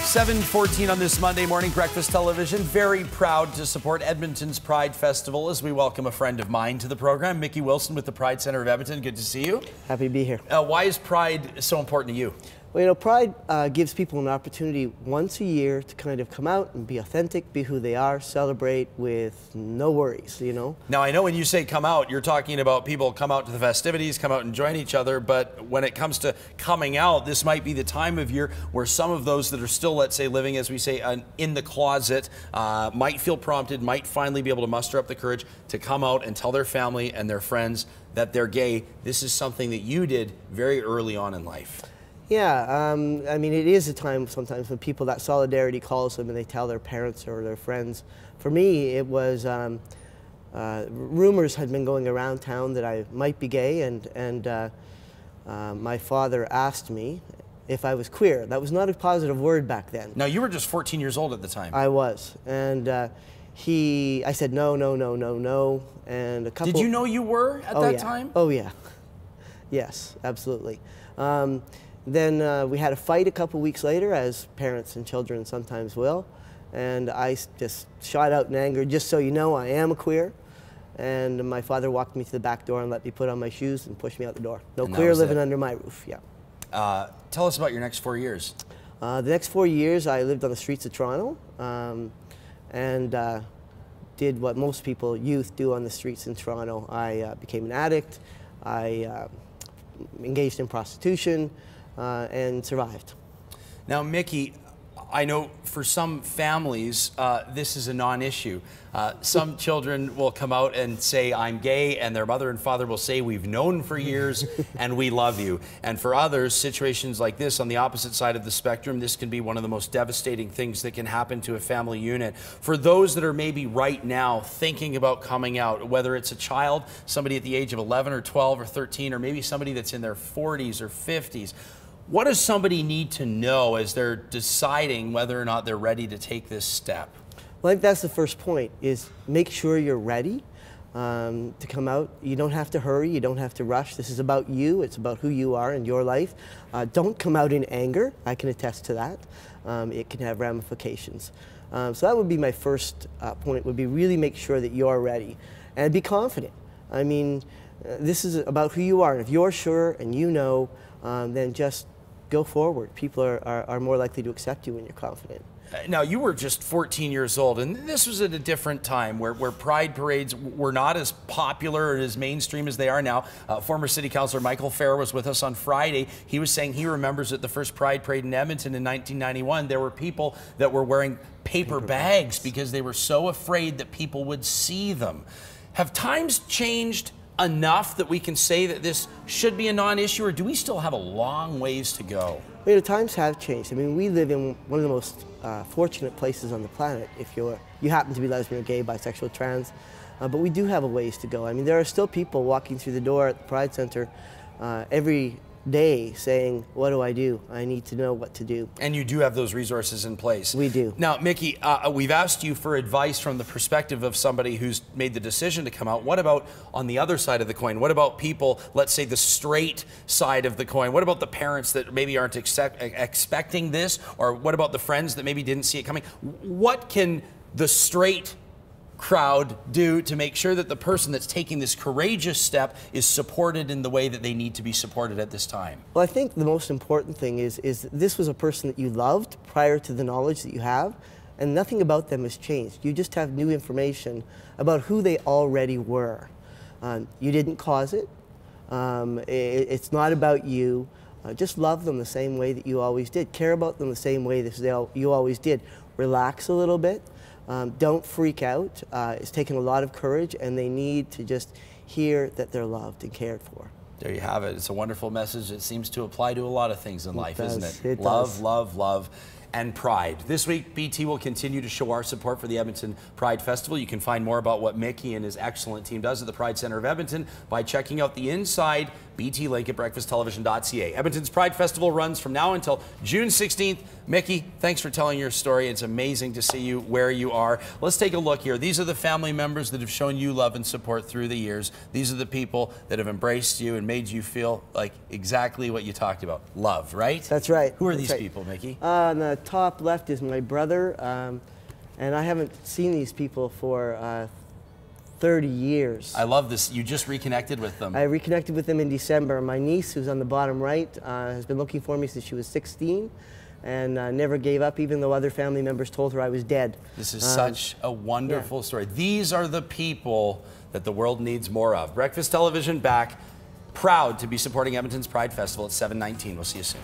7:14 on this Monday morning, Breakfast Television. Very proud to support Edmonton's Pride Festival as we welcome a friend of mine to the program, Mickey Wilson with the Pride Center of Edmonton. Good to see you. Happy to be here. Why is Pride so important to you? Well, you know, Pride gives people an opportunity once a year to kind of come out and be authentic, be who they are, celebrate with no worries, you know. Now, I know when you say come out, you're talking about people come out to the festivities, come out and join each other, but when it comes to coming out, this might be the time of year where some of those that are still, let's say, living, as we say, in the closet, might feel prompted, might finally be able to muster up the courage to come out and tell their family and their friends that they're gay. This is something that you did very early on in life. Yeah, I mean, it is a time sometimes when people, that solidarity calls them and they tell their parents or their friends. For me, it was, rumors had been going around town that I might be gay, and my father asked me if I was queer. That was not a positive word back then. Now, you were just 14 years old at the time. I was, and I said no, no, no, no, no, and a couple... Did you know you were at that time? Oh, yeah. Yes, absolutely. Then we had a fight a couple weeks later, as parents and children sometimes will, and I just shot out in anger, just so you know, I am a queer. And my father walked me to the back door and let me put on my shoes and push me out the door. No queer living under my roof, yeah. Tell us about your next 4 years. The next 4 years I lived on the streets of Toronto and did what most people, youth, do on the streets in Toronto. I became an addict, I engaged in prostitution, and survived. Now, Mickey, I know for some families, this is a non-issue. Some children will come out and say, I'm gay, and their mother and father will say, we've known for years, and we love you. And for others, situations like this, on the opposite side of the spectrum, this can be one of the most devastating things that can happen to a family unit. For those that are maybe right now thinking about coming out, whether it's a child, somebody at the age of 11 or 12 or 13, or maybe somebody that's in their 40s or 50s, what does somebody need to know as they're deciding whether or not they're ready to take this step? Well, I think that's the first point, is make sure you're ready to come out. You don't have to hurry, you don't have to rush. This is about you, it's about who you are in your life. Don't come out in anger, I can attest to that. It can have ramifications. So that would be my first point, would be really make sure that you're ready. And be confident. I mean, this is about who you are. And if you're sure and you know, then just go forward. People are more likely to accept you when you're confident. Now, you were just 14 years old, and this was at a different time where pride parades were not as popular or as mainstream as they are now. Former City Councillor Michael Fair was with us on Friday. He was saying he remembers at the first Pride Parade in Edmonton in 1991, there were people that were wearing paper bags because they were so afraid that people would see them. Have times changed enough that we can say that this should be a non-issue, or do we still have a long ways to go? Well, the times have changed. I mean, we live in one of the most fortunate places on the planet if you happen to be lesbian or gay, bisexual, trans, but we do have a ways to go. I mean, there are still people walking through the door at the Pride Center every day saying, what do I do? I need to know what to do. And you do have those resources in place. We do. Now, Mickey, we've asked you for advice from the perspective of somebody who's made the decision to come out. What about on the other side of the coin? What about people, let's say the straight side of the coin? What about the parents that maybe aren't expecting this? Or what about the friends that maybe didn't see it coming? What can the straight crowd do to make sure that the person that's taking this courageous step is supported in the way that they need to be supported at this time? Well, I think the most important thing is this was a person that you loved prior to the knowledge that you have, and nothing about them has changed. You just have new information about who they already were. You didn't cause it. It's not about you. Just love them the same way that you always did. Care about them the same way that you always did. Relax a little bit. Don't freak out. It's taken a lot of courage, and they need to just hear that they're loved and cared for. There you have it. It's a wonderful message. It seems to apply to a lot of things in life, isn't it? It love, does. love, love, and pride. This week, BT will continue to show our support for the Edmonton Pride Festival. You can find more about what Mickey and his excellent team does at the Pride Center of Edmonton by checking out the inside BT link at breakfasttelevision.ca. Edmonton's Pride Festival runs from now until June 16th. Mickey, thanks for telling your story. It's amazing to see you where you are. Let's take a look here. These are the family members that have shown you love and support through the years. These are the people that have embraced you and made you feel like exactly what you talked about. Love, right? That's right. Who are these people, Mickey? On the top left is my brother, and I haven't seen these people for 30 years. I love this. You just reconnected with them. I reconnected with them in December. My niece, who's on the bottom right, has been looking for me since she was 16 and never gave up, even though other family members told her I was dead. This is such a wonderful story. These are the people that the world needs more of. Breakfast Television back, proud to be supporting Edmonton's Pride Festival at 7/19. We'll see you soon.